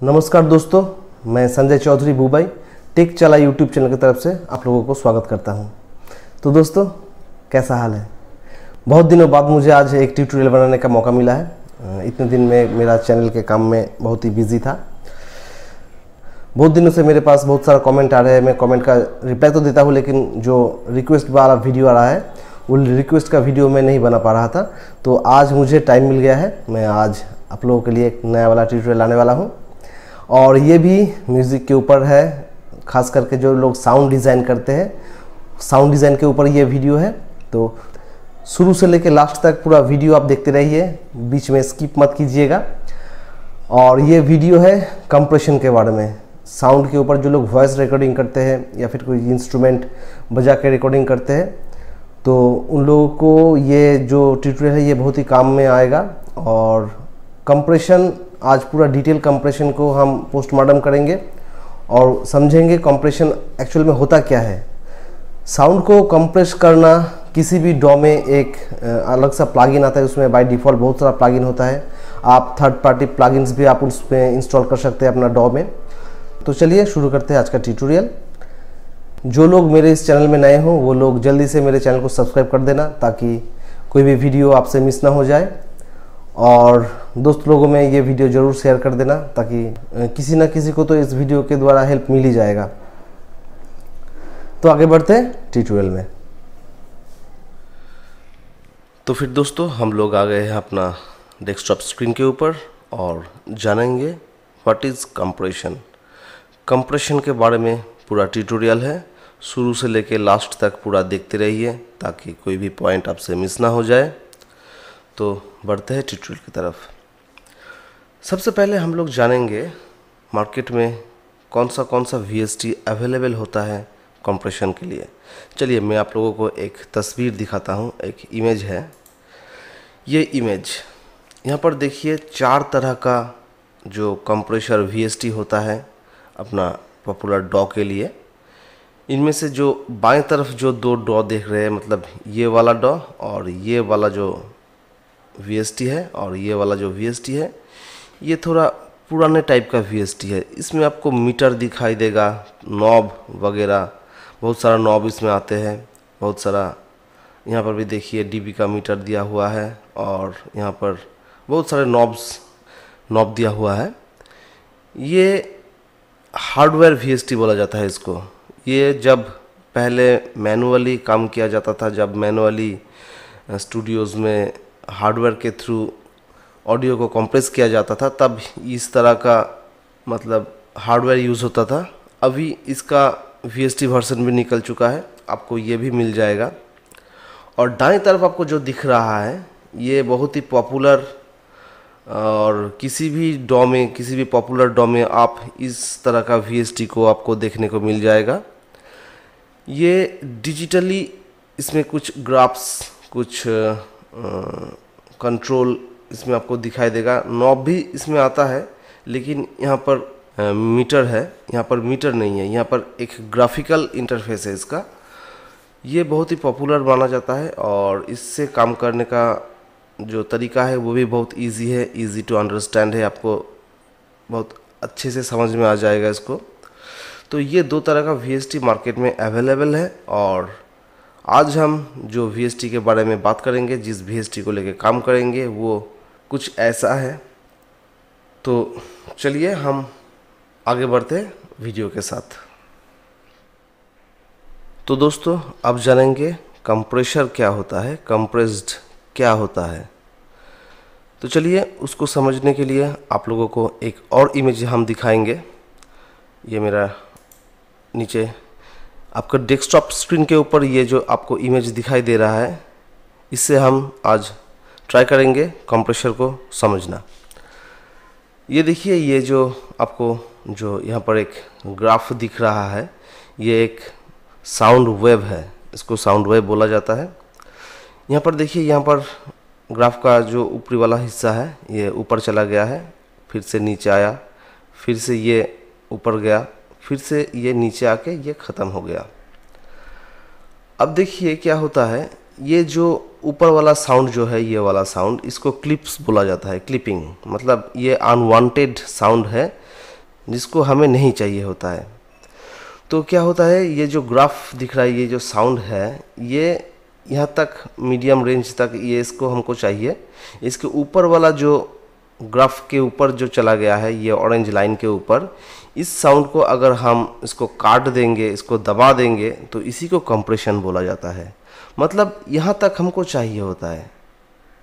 नमस्कार दोस्तों, मैं संजय चौधरी बुबाई टेक चला यूट्यूब चैनल की तरफ से आप लोगों को स्वागत करता हूं। तो दोस्तों, कैसा हाल है? बहुत दिनों बाद मुझे आज एक ट्यूटोरियल बनाने का मौका मिला है। इतने दिन में मेरा चैनल के काम में बहुत ही बिजी था। बहुत दिनों से मेरे पास बहुत सारा कमेंट आ रहे हैं। मैं कमेंट का रिप्लाई तो देता हूँ, लेकिन जो रिक्वेस्ट वाला वीडियो आ रहा है वो रिक्वेस्ट का वीडियो मैं नहीं बना पा रहा था। तो आज मुझे टाइम मिल गया है। मैं आज आप लोगों के लिए एक नया वाला ट्यूटोरियल लाने वाला हूँ, और ये भी म्यूज़िक के ऊपर है। खास करके जो लोग साउंड डिज़ाइन करते हैं, साउंड डिज़ाइन के ऊपर ये वीडियो है। तो शुरू से लेकर लास्ट तक पूरा वीडियो आप देखते रहिए, बीच में स्किप मत कीजिएगा। और ये वीडियो है कंप्रेशन के बारे में। साउंड के ऊपर जो लोग वॉइस रिकॉर्डिंग करते हैं या फिर कोई इंस्ट्रूमेंट बजा के रिकॉर्डिंग करते हैं, तो उन लोगों को ये जो ट्यूटोरियल है ये बहुत ही काम में आएगा। और कंप्रेशन, आज पूरा डिटेल कंप्रेशन को हम पोस्टमार्टम करेंगे और समझेंगे कंप्रेशन एक्चुअल में होता क्या है। साउंड को कंप्रेस करना, किसी भी डॉ में एक अलग सा प्लगइन आता है, उसमें बाय डिफ़ॉल्ट बहुत सारा प्लगइन होता है। आप थर्ड पार्टी प्लगइन्स भी आप उसमें इंस्टॉल कर सकते हैं अपना डॉ में। तो चलिए शुरू करते हैं आज का ट्यूटोरियल। जो लोग मेरे इस चैनल में नए हों वो लोग जल्दी से मेरे चैनल को सब्सक्राइब कर देना, ताकि कोई भी वीडियो आपसे मिस ना हो जाए। और दोस्त लोगों में ये वीडियो ज़रूर शेयर कर देना, ताकि किसी ना किसी को तो इस वीडियो के द्वारा हेल्प मिल ही जाएगा। तो आगे बढ़ते हैं ट्यूटोरियल में। तो फिर दोस्तों, हम लोग आ गए हैं अपना डेस्कटॉप स्क्रीन के ऊपर और जानेंगे व्हाट इज़ कंप्रेशन। कंप्रेशन के बारे में पूरा ट्यूटोरियल है। शुरू से लेके लास्ट तक पूरा देखते रहिए, ताकि कोई भी पॉइंट आपसे मिस ना हो जाए। तो बढ़ते हैं ट्यूटोरियल की तरफ। सबसे पहले हम लोग जानेंगे मार्केट में कौन सा VST अवेलेबल होता है कंप्रेशन के लिए। चलिए मैं आप लोगों को एक तस्वीर दिखाता हूँ। एक इमेज है, ये इमेज यहाँ पर देखिए। 4 तरह का जो कंप्रेसर VST होता है अपना पॉपुलर डॉ के लिए। इनमें से जो बाएं तरफ जो 2 डॉ देख रहे हैं, मतलब ये वाला डॉ और ये वाला जो VST है, और ये वाला जो VST है ये थोड़ा पुराने टाइप का VST है। इसमें आपको मीटर दिखाई देगा, नॉब वगैरह, बहुत सारा नॉब इसमें आते हैं। बहुत सारा यहाँ पर भी देखिए डीबी का मीटर दिया हुआ है, और यहाँ पर बहुत सारे नॉब दिया हुआ है। ये हार्डवेयर VST बोला जाता है इसको। ये जब पहले मैनुअली काम किया जाता था, जब मैनुअली स्टूडियोज़ में हार्डवेयर के थ्रू ऑडियो को कंप्रेस किया जाता था, तब इस तरह का मतलब हार्डवेयर यूज़ होता था। अभी इसका VST वर्जन भी निकल चुका है, आपको ये भी मिल जाएगा। और दाएं तरफ आपको जो दिख रहा है ये बहुत ही पॉपुलर, और किसी भी डॉ में, किसी भी पॉपुलर डॉ में आप इस तरह का VST को आपको देखने को मिल जाएगा। ये डिजिटली, इसमें कुछ ग्राफ्स, कुछ कंट्रोल इसमें आपको दिखाई देगा। नॉब भी इसमें आता है, लेकिन यहाँ पर मीटर है, यहाँ पर मीटर नहीं है। यहाँ पर एक ग्राफिकल इंटरफेस है इसका। ये बहुत ही पॉपुलर माना जाता है, और इससे काम करने का जो तरीका है वो भी बहुत इजी है, इजी टू अंडरस्टैंड है। आपको बहुत अच्छे से समझ में आ जाएगा इसको। तो ये 2 तरह का VST मार्केट में अवेलेबल है, और आज हम जो VST के बारे में बात करेंगे, जिस VST को लेके काम करेंगे, वो कुछ ऐसा है। तो चलिए हम आगे बढ़ते हैं वीडियो के साथ। तो दोस्तों, अब जानेंगे कंप्रेसर क्या होता है, कंप्रेस्ड क्या होता है। तो चलिए उसको समझने के लिए आप लोगों को एक और इमेज हम दिखाएंगे। ये मेरा नीचे आपका डेस्कटॉप स्क्रीन के ऊपर ये जो आपको इमेज दिखाई दे रहा है, इससे हम आज ट्राई करेंगे कंप्रेसर को समझना। ये देखिए, ये जो आपको जो यहाँ पर एक ग्राफ दिख रहा है, ये एक साउंड वेव है। इसको साउंड वेव बोला जाता है। यहाँ पर देखिए, यहाँ पर ग्राफ का जो ऊपरी वाला हिस्सा है ये ऊपर चला गया है, फिर से नीचे आया, फिर से ये ऊपर गया, फिर से ये नीचे आके ये ख़त्म हो गया। अब देखिए क्या होता है, ये जो ऊपर वाला साउंड जो है, ये वाला साउंड, इसको क्लिप्स बोला जाता है। क्लिपिंग मतलब ये अनवांटेड साउंड है जिसको हमें नहीं चाहिए होता है। तो क्या होता है, ये जो ग्राफ दिख रहा है, ये जो साउंड है, ये यहाँ तक मीडियम रेंज तक ये इसको हमको चाहिए। इसके ऊपर वाला जो ग्राफ के ऊपर जो चला गया है, ये ऑरेंज लाइन के ऊपर, इस साउंड को अगर हम इसको काट देंगे, इसको दबा देंगे, तो इसी को कंप्रेशन बोला जाता है। मतलब यहाँ तक हमको चाहिए होता है।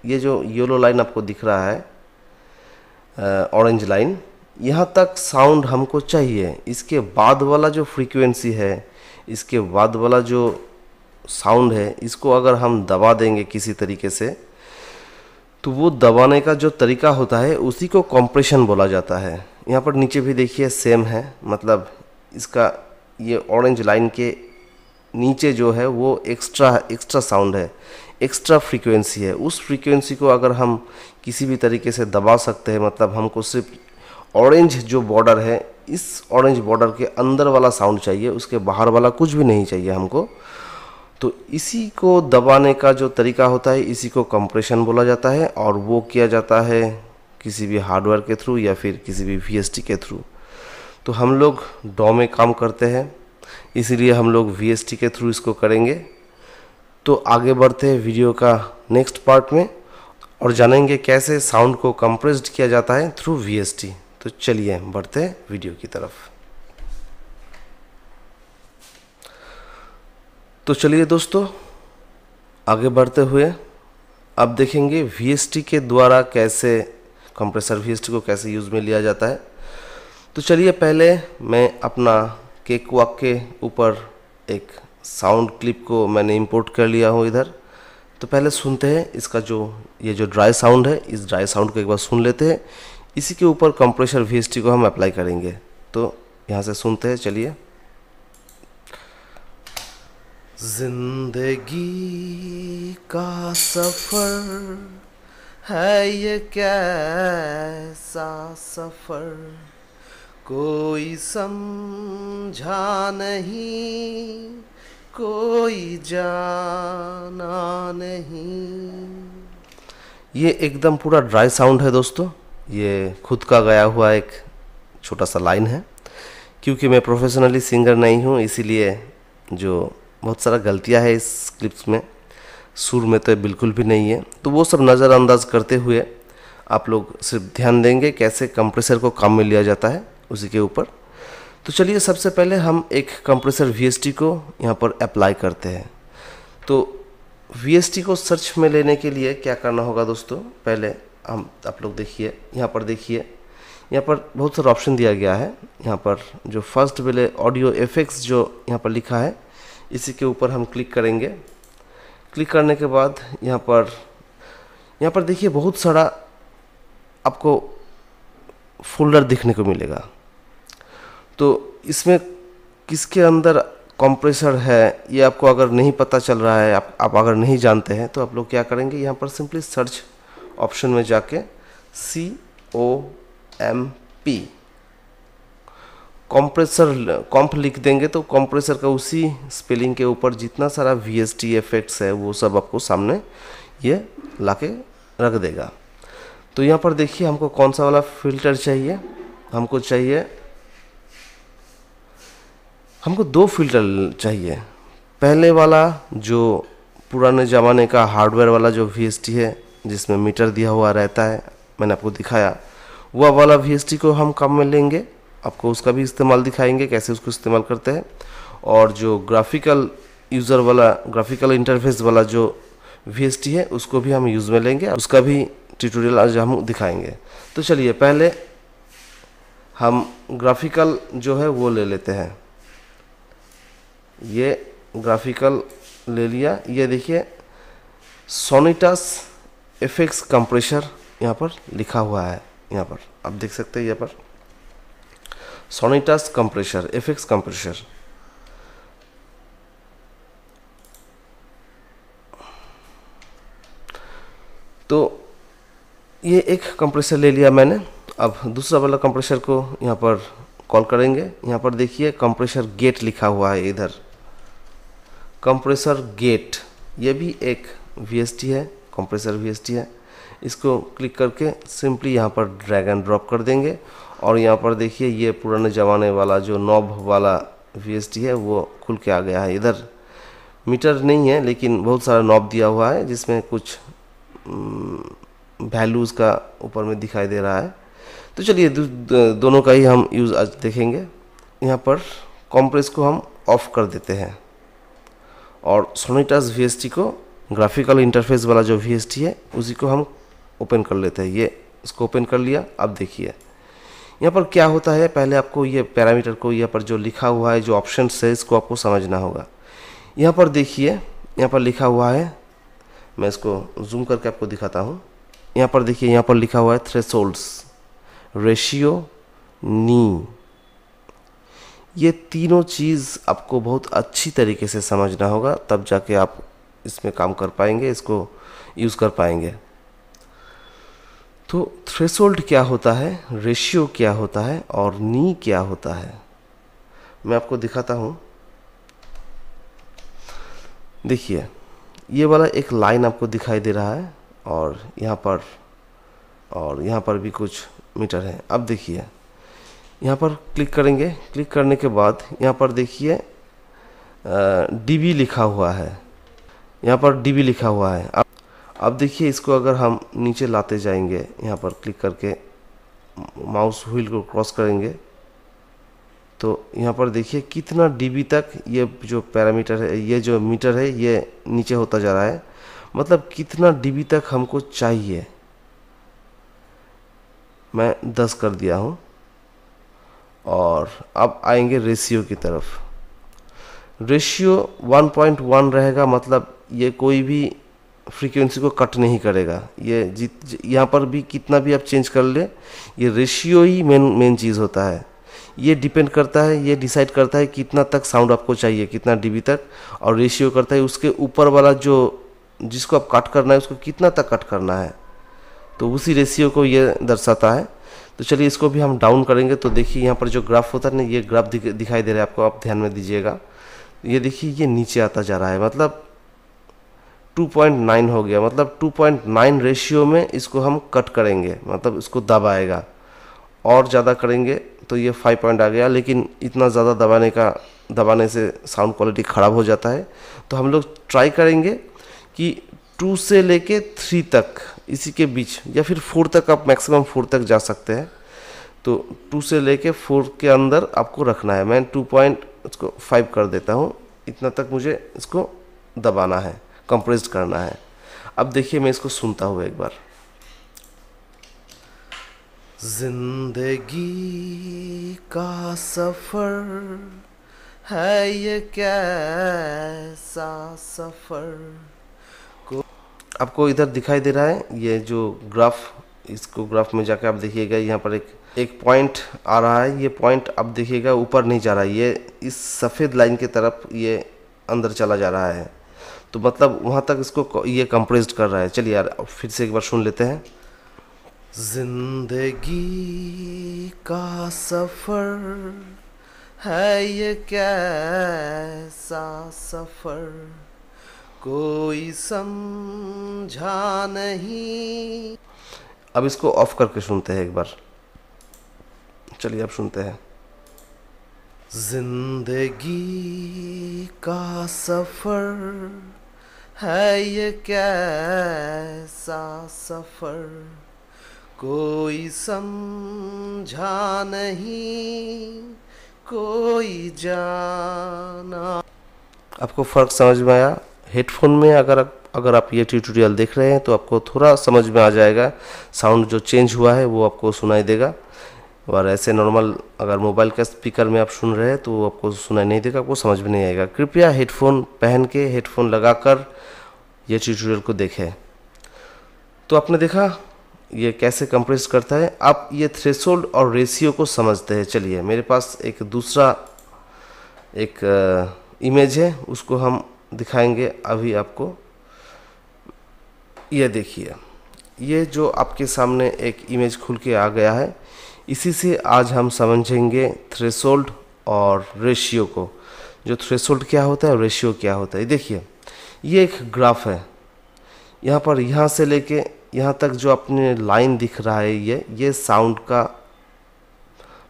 ये जो येलो लाइन आपको दिख रहा है, ऑरेंज लाइन, यहाँ तक साउंड हमको चाहिए। इसके बाद वाला जो फ्रीक्वेंसी है, इसके बाद वाला जो साउंड है, इसको अगर हम दबा देंगे किसी तरीके से, तो वो दबाने का जो तरीका होता है उसी को कंप्रेशन बोला जाता है। यहाँ पर नीचे भी देखिए सेम है, मतलब इसका ये ऑरेंज लाइन के नीचे जो है वो एक्स्ट्रा साउंड है, एक्स्ट्रा फ्रीक्वेंसी है। उस फ्रीक्वेंसी को अगर हम किसी भी तरीके से दबा सकते हैं, मतलब हमको सिर्फ ऑरेंज जो बॉर्डर है, इस ऑरेंज बॉर्डर के अंदर वाला साउंड चाहिए, उसके बाहर वाला कुछ भी नहीं चाहिए हमको। तो इसी को दबाने का जो तरीका होता है, इसी को कंप्रेशन बोला जाता है, और वो किया जाता है किसी भी हार्डवेयर के थ्रू या फिर किसी भी VST के थ्रू। तो हम लोग डॉ में काम करते हैं, इसीलिए हम लोग VST के थ्रू इसको करेंगे। तो आगे बढ़ते हैं वीडियो का नेक्स्ट पार्ट में और जानेंगे कैसे साउंड को कंप्रेस्ड किया जाता है थ्रू VST। तो चलिए बढ़ते हैं वीडियो की तरफ। तो चलिए दोस्तों, आगे बढ़ते हुए अब देखेंगे VST के द्वारा कैसे कंप्रेसर VST को कैसे यूज़ में लिया जाता है। तो चलिए पहले मैं अपना केक वॉक के ऊपर एक साउंड क्लिप को मैंने इंपोर्ट कर लिया हूँ इधर। तो पहले सुनते हैं इसका ये जो ड्राई साउंड है, इस ड्राई साउंड को एक बार सुन लेते हैं। इसी के ऊपर कंप्रेसर VST को हम अप्लाई करेंगे। तो यहाँ से सुनते हैं, चलिए। जिंदगी का सफर है ये कैसा सफर, कोई समझा नहीं, कोई जाना नहीं। ये एकदम पूरा ड्राई साउंड है दोस्तों। ये खुद का गाया हुआ एक छोटा सा लाइन है। क्योंकि मैं प्रोफेशनली सिंगर नहीं हूँ, इसीलिए जो बहुत सारा गलतियाँ है इस क्लिप्स में, सुर में तो बिल्कुल भी नहीं है। तो वो सब नज़रअंदाज करते हुए आप लोग सिर्फ ध्यान देंगे कैसे कंप्रेसर को काम में लिया जाता है उसी के ऊपर। तो चलिए सबसे पहले हम एक कंप्रेसर VST को यहाँ पर अप्लाई करते हैं। तो VST को सर्च में लेने के लिए क्या करना होगा दोस्तों, पहले आप लोग देखिए, यहाँ पर देखिए, यहाँ पर बहुत सारा ऑप्शन दिया गया है। यहाँ पर जो फर्स्ट वाले ऑडियो इफेक्ट्स जो यहाँ पर लिखा है, इसी के ऊपर हम क्लिक करेंगे। क्लिक करने के बाद यहाँ पर देखिए बहुत सारा आपको फोल्डर देखने को मिलेगा। तो इसमें किसके अंदर कंप्रेसर है, ये आपको अगर नहीं पता चल रहा है, आप अगर नहीं जानते हैं, तो आप लोग क्या करेंगे, यहाँ पर सिंपली सर्च ऑप्शन में जाके COMP कंप्रेसर कॉम्प लिख देंगे। तो कंप्रेसर का उसी स्पेलिंग के ऊपर जितना सारा VST इफेक्ट्स है वो सब आपको सामने ये लाके रख देगा। तो यहाँ पर देखिए हमको कौन सा वाला फिल्टर चाहिए। हमको दो फिल्टर चाहिए। पहले वाला जो पुराने ज़माने का हार्डवेयर वाला जो VST है, जिसमें मीटर दिया हुआ रहता है, मैंने आपको दिखाया, वह वाला VST को हम काम में लेंगे। आपको उसका भी इस्तेमाल दिखाएंगे कैसे उसको इस्तेमाल करते हैं। और जो ग्राफिकल यूज़र वाला, ग्राफिकल इंटरफेस वाला जो VST है, उसको भी हम यूज़ में लेंगे, उसका भी ट्यूटोरियल आज हम दिखाएंगे। तो चलिए पहले हम ग्राफिकल जो है वो ले लेते हैं। ये ग्राफिकल ले लिया। ये देखिए सोनिटास एफएक्स कंप्रेसर यहाँ पर लिखा हुआ है। यहाँ पर आप देख सकते हैं, यहाँ पर सोनिटास कंप्रेसर, एफएक्स कंप्रेसर। तो ये एक कंप्रेसर ले लिया मैंने। अब दूसरा वाला कंप्रेसर को यहाँ पर कॉल करेंगे। यहाँ पर देखिए कंप्रेसर गेट लिखा हुआ है इधर, कंप्रेसर गेट। ये भी एक VST है, कंप्रेसर VST है। इसको क्लिक करके सिंपली यहाँ पर ड्रैग एंड ड्रॉप कर देंगे और यहाँ पर देखिए ये पुराने ज़माने वाला जो नॉब वाला VST है वो खुल के आ गया है। इधर मीटर नहीं है लेकिन बहुत सारा नॉब दिया हुआ है जिसमें कुछ वैल्यूज़ का ऊपर में दिखाई दे रहा है। तो चलिए दोनों का ही हम यूज़ आज देखेंगे। यहाँ पर कॉम्प्रेस को हम ऑफ कर देते हैं और सोनिटास VST को ग्राफिकल इंटरफेस वाला जो VST है उसी को हम ओपन कर लेते हैं। ये इसको ओपन कर लिया। अब देखिए यहाँ पर क्या होता है, पहले आपको ये पैरामीटर को यहाँ पर जो लिखा हुआ है जो ऑप्शंस है इसको आपको समझना होगा। यहाँ पर देखिए यहाँ पर लिखा हुआ है, मैं इसको जूम करके आपको दिखाता हूँ। यहाँ पर देखिए यहाँ पर लिखा हुआ है थ्रेशोल्ड्स, रेशियो, नी। ये तीनों चीज़ आपको बहुत अच्छी तरीके से समझना होगा, तब जाके आप इसमें काम कर पाएंगे, इसको यूज़ कर पाएंगे। तो थ्रेशोल्ड क्या होता है, रेशियो क्या होता है और नी क्या होता है, मैं आपको दिखाता हूँ। देखिए ये वाला एक लाइन आपको दिखाई दे रहा है और यहाँ पर भी कुछ मीटर है। अब देखिए यहाँ पर क्लिक करेंगे। क्लिक करने के बाद यहाँ पर देखिए DB लिखा हुआ है, यहाँ पर DB लिखा हुआ है। अब देखिए इसको अगर हम नीचे लाते जाएंगे, यहाँ पर क्लिक करके माउस व्हील को क्रॉस करेंगे तो यहाँ पर देखिए कितना DB तक ये जो पैरामीटर है, ये जो मीटर है ये नीचे होता जा रहा है। मतलब कितना DB तक हमको चाहिए, मैं 10 कर दिया हूँ। और अब आएंगे रेशियो की तरफ। रेशियो 1.1 रहेगा, मतलब ये कोई भी फ्रीक्वेंसी को कट नहीं करेगा। ये यहाँ पर भी कितना भी आप चेंज कर ले, ये रेशियो ही मेन चीज़ होता है। ये डिपेंड करता है, ये डिसाइड करता है कितना तक साउंड आपको चाहिए, कितना DB तक, और रेशियो करता है उसके ऊपर वाला जो जिसको आप कट करना है उसको कितना तक कट करना है, तो उसी रेशियो को ये दर्शाता है। तो चलिए इसको भी हम डाउन करेंगे तो देखिए यहाँ पर जो ग्राफ होता है ना, ये ग्राफ दिखाई दे रहा है आपको, आप ध्यान में दीजिएगा। ये देखिए ये नीचे आता जा रहा है, मतलब 2.9 हो गया। मतलब 2.9 रेशियो में इसको हम कट करेंगे, मतलब इसको दबाएगा। और ज़्यादा करेंगे तो ये 5 पॉइंट आ गया, लेकिन इतना ज़्यादा दबाने से साउंड क्वालिटी ख़राब हो जाता है। तो हम लोग ट्राई करेंगे कि 2 से लेके 3 तक, इसी के बीच, या फिर 4 तक, आप मैक्सिमम 4 तक जा सकते हैं। तो 2 से लेके 4 के अंदर आपको रखना है। मैं 2.5 कर देता हूँ, इतना तक मुझे इसको दबाना है, कंप्रेस्ड करना है। अब देखिए मैं इसको सुनता हूँ एक बार। जिंदगी का सफर है ये कैसा सफर को, आपको इधर दिखाई दे रहा है ये जो ग्राफ, इसको ग्राफ में जाकर आप देखिएगा, यहाँ पर एक पॉइंट आ रहा है। ये पॉइंट आप देखिएगा ऊपर नहीं जा रहा है, ये इस सफ़ेद लाइन की तरफ ये अंदर चला जा रहा है। तो मतलब वहाँ तक इसको ये कंप्रेस्ड कर रहा है। चलिए यार फिर से एक बार सुन लेते हैं। जिंदगी का सफर है ये कैसा सफर, कोई समझा नहीं। अब इसको ऑफ करके सुनते हैं एक बार। चलिए अब सुनते हैं। जिंदगी का सफर है ये कैसा सफर, कोई समझा नहीं, कोई जाना। आपको फ़र्क समझ में आया? हेडफोन में अगर आप ये ट्यूटोरियल देख रहे हैं तो आपको थोड़ा समझ में आ जाएगा, साउंड जो चेंज हुआ है वो आपको सुनाई देगा। और ऐसे नॉर्मल अगर मोबाइल का स्पीकर में आप सुन रहे हैं तो वो आपको सुनाई नहीं देगा, आपको समझ में नहीं आएगा। कृपया हेडफोन पहन के, हेडफोन लगाकर ये ट्यूटोरियल को देखें। तो आपने देखा ये कैसे कंप्रेस करता है। आप ये थ्रेशोल्ड और रेशियो को समझते हैं। चलिए मेरे पास एक दूसरा इमेज है, उसको हम दिखाएंगे अभी आपको। ये देखिए, ये जो आपके सामने एक इमेज खुल के आ गया है, इसी से आज हम समझेंगे थ्रेशोल्ड और रेशियो को। जो थ्रेशोल्ड क्या होता है और रेशियो क्या होता है। देखिए ये एक ग्राफ है, यहाँ पर यहाँ से लेके यहाँ तक जो अपने लाइन दिख रहा है, ये साउंड का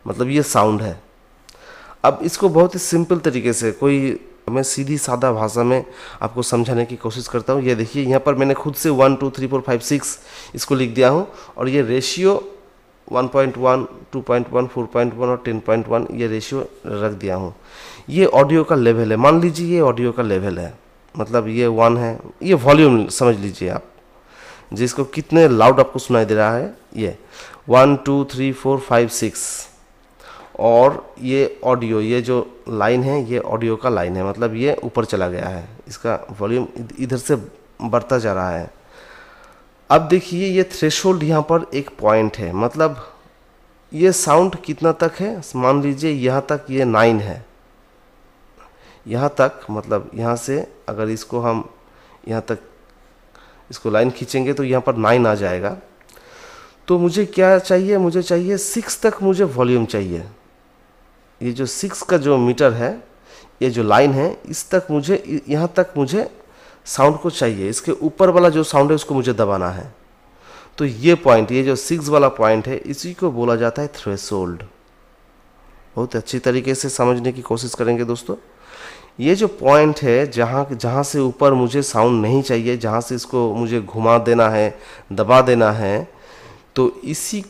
मतलब ये साउंड है। अब इसको बहुत ही सिंपल तरीके से मैं सीधी सादा भाषा में आपको समझाने की कोशिश करता हूँ। ये देखिए यहाँ पर मैंने खुद से 1 2 3 4 5 6 इसको लिख दिया हूँ, और ये रेशियो 1.1 2.1 4.1 और 10.1 ये रेशियो रख दिया हूँ। ये ऑडियो का लेवल है, मान लीजिए ये ऑडियो का लेवल है, मतलब ये 1 है, ये वॉल्यूम समझ लीजिए आप, जिसको कितने लाउड आपको सुनाई दे रहा है, ये 1 2 3 4 5 6। और ये ऑडियो, ये जो लाइन है ये ऑडियो का लाइन है, मतलब ये ऊपर चला गया है, इसका वॉल्यूम इधर से बढ़ता जा रहा है। अब देखिए ये थ्रेशोल्ड यहाँ पर एक पॉइंट है, मतलब ये साउंड कितना तक है, मान लीजिए यहाँ तक ये 9 है, यहाँ तक, मतलब यहाँ से अगर इसको हम यहाँ तक इसको लाइन खींचेंगे तो यहाँ पर 9 आ जाएगा। तो मुझे क्या चाहिए, मुझे चाहिए 6 तक मुझे वॉल्यूम चाहिए। ये जो 6 का जो मीटर है, ये जो लाइन है, इस तक मुझे, यहाँ तक मुझे साउंड को चाहिए। इसके ऊपर वाला जो साउंड है उसको मुझे दबाना है। तो ये पॉइंट, ये जो 6 वाला पॉइंट है, इसी को बोला जाता है थ्रेशोल्ड। बहुत अच्छी तरीके से समझने की कोशिश करेंगे दोस्तों। ये जो पॉइंट है जहाँ से ऊपर मुझे साउंड नहीं चाहिए, जहाँ से इसको मुझे घुमा देना है, दबा देना है, तो इसी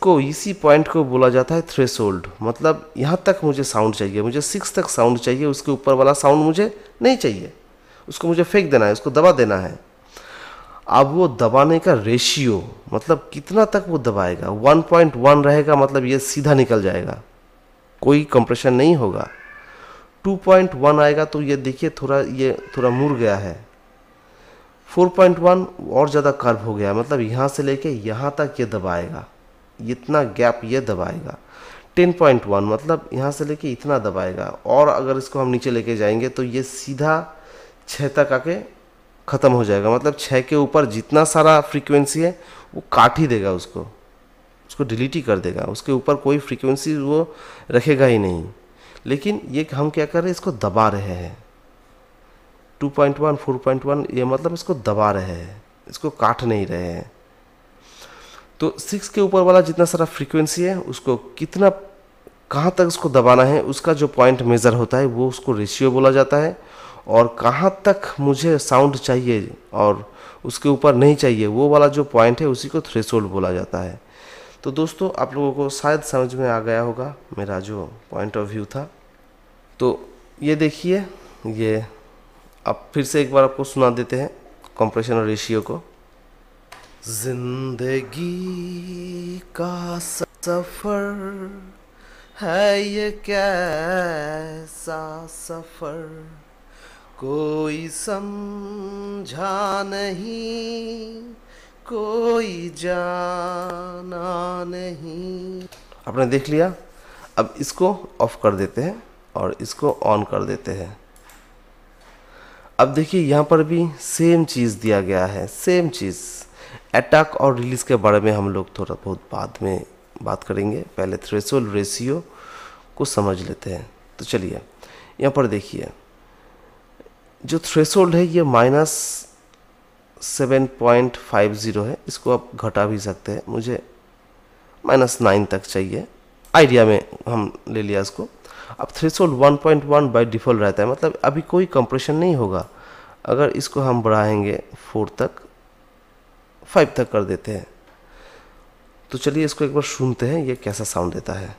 पॉइंट को बोला जाता है थ्रेशोल्ड। मतलब यहाँ तक मुझे साउंड चाहिए, मुझे 6 तक साउंड चाहिए, उसके ऊपर वाला साउंड मुझे नहीं चाहिए, उसको मुझे फेंक देना है, उसको दबा देना है। अब वो दबाने का रेशियो, मतलब कितना तक वो दबाएगा, 1.1 रहेगा, मतलब ये सीधा निकल जाएगा, कोई कंप्रेशन नहीं होगा। 2.1 आएगा तो ये देखिए ये थोड़ा मुड़ गया है। 4.1 और ज़्यादा कर्व हो गया, मतलब यहाँ से लेके यहाँ तक ये दबाएगा, इतना गैप ये दबाएगा। 10.1 मतलब यहाँ से लेके इतना दबाएगा, और अगर इसको हम नीचे लेके जाएंगे तो ये सीधा 6 तक आके ख़त्म हो जाएगा। मतलब 6 के ऊपर जितना सारा फ्रीक्वेंसी है वो काट ही देगा, उसको डिलीट ही कर देगा, उसके ऊपर कोई फ्रीक्वेंसी वो रखेगा ही नहीं। लेकिन ये हम क्या कर रहे हैं, इसको दबा रहे हैं। 2.1 4.1 ये मतलब इसको दबा रहे हैं, इसको काट नहीं रहे हैं। तो 6 के ऊपर वाला जितना सारा फ्रीक्वेंसी है उसको कितना, कहाँ तक उसको दबाना है, उसका जो पॉइंट मेज़र होता है वो उसको रेशियो बोला जाता है। और कहाँ तक मुझे साउंड चाहिए और उसके ऊपर नहीं चाहिए, वो वाला जो पॉइंट है उसी को थ्रेशोल्ड बोला जाता है। तो दोस्तों आप लोगों को शायद समझ में आ गया होगा मेरा जो पॉइंट ऑफ व्यू था। तो ये देखिए, ये अब फिर से एक बार आपको सुना देते हैं कंप्रेशन और रेशियो को। जिंदगी का सफर है ये कैसा सफर, कोई समझा नहीं, कोई जाना नहीं। आपने देख लिया। अब इसको ऑफ कर देते हैं और इसको ऑन कर देते हैं। अब देखिए यहाँ पर भी सेम चीज़ दिया गया है, सेम चीज़। अटैक और रिलीज़ के बारे में हम लोग थोड़ा बहुत बाद में बात करेंगे, पहले थ्रेशोल्ड रेशियो को समझ लेते हैं। तो चलिए यहाँ पर देखिए, जो थ्रेशोल्ड है ये -7.50 है, इसको आप घटा भी सकते हैं, मुझे -9 तक चाहिए, आइडिया में हम ले लिया इसको। अब थ्रेशोल्ड 1.1 बाय डिफ़ॉल्ट रहता है, मतलब अभी कोई कंप्रेशन नहीं होगा। अगर इसको हम बढ़ाएंगे 4 तक, 5 तक कर देते हैं, तो चलिए इसको एक बार सुनते हैं ये कैसा साउंड देता है।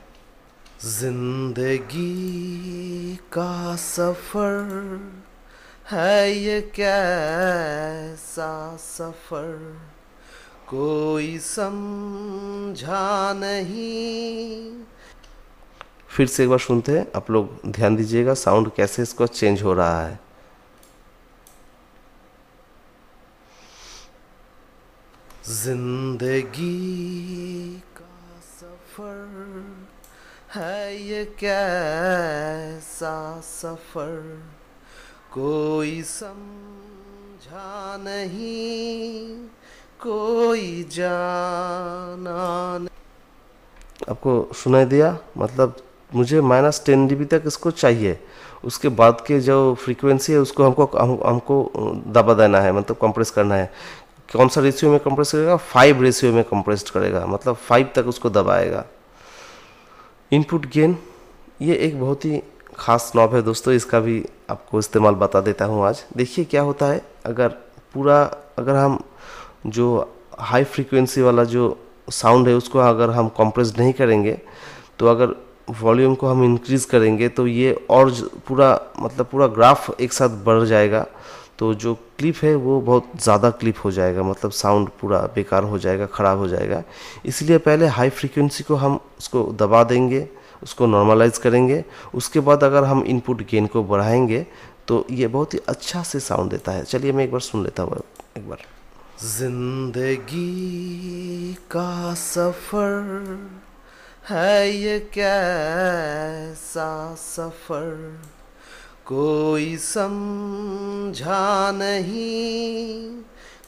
जिंदगी का सफर है ये कैसा सफर, कोई समझा नहीं। फिर से एक बार सुनते हैं, आप लोग ध्यान दीजिएगा साउंड कैसे इसको चेंज हो रहा है। जिंदगी का सफर है ये कैसा सफर, कोई समझा नहीं, कोई जाना नहीं। आपको सुनाई दिया? मतलब मुझे -10 dB तक इसको चाहिए, उसके बाद के जो फ्रीक्वेंसी है उसको हमको दबा देना है, मतलब कंप्रेस करना है। कौन सा रेशियो में कंप्रेस करेगा? 5 रेशियो में कंप्रेस करेगा, मतलब 5 तक उसको दबाएगा। इनपुट गेन ये एक बहुत ही ख़ास नॉब है दोस्तों, इसका भी आपको इस्तेमाल बता देता हूँ आज। देखिए क्या होता है, अगर हम जो हाई फ्रीक्वेंसी वाला जो साउंड है उसको अगर हम कंप्रेस नहीं करेंगे, तो अगर वॉल्यूम को हम इंक्रीज़ करेंगे तो ये और पूरा ग्राफ एक साथ बढ़ जाएगा। तो जो क्लिप है वो बहुत ज़्यादा क्लिप हो जाएगा, मतलब साउंड पूरा बेकार हो जाएगा, ख़राब हो जाएगा। इसलिए पहले हाई फ्रीक्वेंसी को हम उसको दबा देंगे, उसको नॉर्मलाइज करेंगे। उसके बाद अगर हम इनपुट गेन को बढ़ाएंगे तो ये बहुत ही अच्छा से साउंड देता है। चलिए मैं एक बार सुन लेता हूँ एक बार। जिंदगी का सफ़र है ये कैसा सफ़र, कोई समझा नहीं,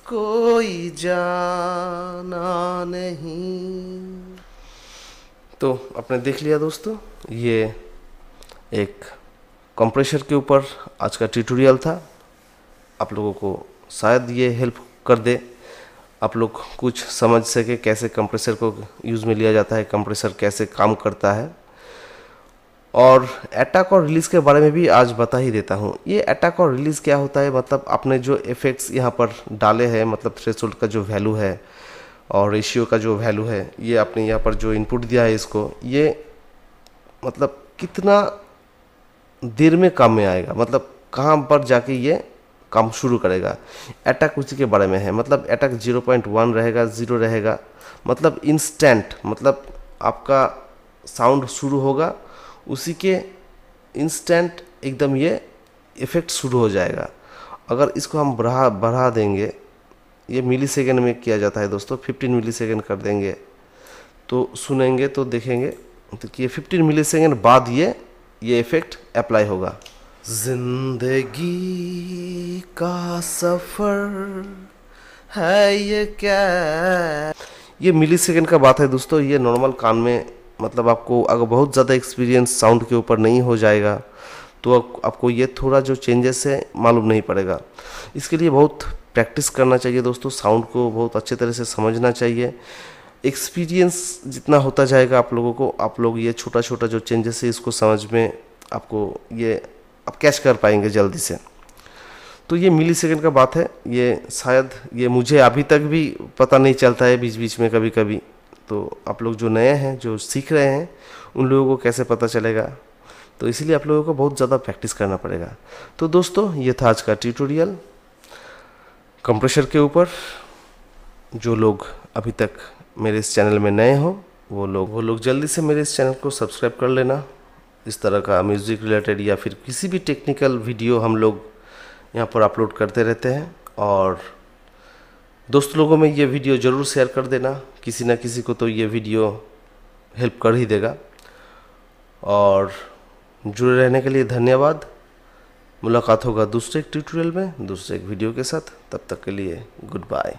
कोई जाना नहीं। तो आपने देख लिया दोस्तों, ये एक कंप्रेसर के ऊपर आज का ट्यूटोरियल था। आप लोगों को शायद ये हेल्प कर दे, आप लोग कुछ समझ सके कैसे कंप्रेसर को यूज़ में लिया जाता है, कंप्रेसर कैसे काम करता है। और अटैक और रिलीज़ के बारे में भी आज बता ही देता हूँ। ये अटैक और रिलीज़ क्या होता है, मतलब आपने जो इफ़ेक्ट्स यहाँ पर डाले हैं, मतलब थ्रेशोल्ड का जो वैल्यू है और रेशियो का जो वैल्यू है, ये आपने यहाँ पर जो इनपुट दिया है इसको, ये मतलब कितना देर में काम में आएगा, मतलब कहाँ पर जाके ये काम शुरू करेगा। अटैक उसी के बारे में है, मतलब अटैक 0.1 रहेगा, 0 रहेगा, मतलब इंस्टेंट, मतलब आपका साउंड शुरू होगा उसी के इंस्टेंट एकदम ये इफ़ेक्ट शुरू हो जाएगा। अगर इसको हम बढ़ा देंगे, ये मिली सेकेंड में किया जाता है दोस्तों, 15 मिली सेकेंड कर देंगे तो सुनेंगे तो देखेंगे तो कि 15 मिली सेकेंड बाद ये इफ़ेक्ट अप्लाई होगा। जिंदगी का सफ़र है ये क्या, ये मिली सेकेंड का बात है दोस्तों। ये नॉर्मल कान में, मतलब आपको अगर बहुत ज़्यादा एक्सपीरियंस साउंड के ऊपर नहीं हो जाएगा तो आपको ये थोड़ा जो चेंजेस है मालूम नहीं पड़ेगा। इसके लिए बहुत प्रैक्टिस करना चाहिए दोस्तों, साउंड को बहुत अच्छे तरह से समझना चाहिए। एक्सपीरियंस जितना होता जाएगा आप लोगों को, आप लोग ये छोटा छोटा जो चेंजेस है इसको समझ में आपको ये आप कैच कर पाएंगे जल्दी से। तो ये मिली सेकेंड का बात है, ये शायद ये मुझे अभी तक भी पता नहीं चलता है, बीच बीच में कभी कभी। तो आप लोग जो नए हैं, जो सीख रहे हैं, उन लोगों को कैसे पता चलेगा, तो इसलिए आप लोगों को बहुत ज़्यादा प्रैक्टिस करना पड़ेगा। तो दोस्तों ये था आज का ट्यूटोरियल कंप्रेसर के ऊपर। जो लोग अभी तक मेरे इस चैनल में नए हो वो लोग जल्दी से मेरे इस चैनल को सब्सक्राइब कर लेना। इस तरह का म्यूज़िक रिलेटेड या फिर किसी भी टेक्निकल वीडियो हम लोग यहाँ पर अपलोड करते रहते हैं। और दोस्त लोगों में ये वीडियो ज़रूर शेयर कर देना, किसी ना किसी को तो ये वीडियो हेल्प कर ही देगा। और जुड़े रहने के लिए धन्यवाद। मुलाकात होगा दूसरे एक ट्यूटोरियल में, दूसरे एक वीडियो के साथ। तब तक के लिए गुड बाय।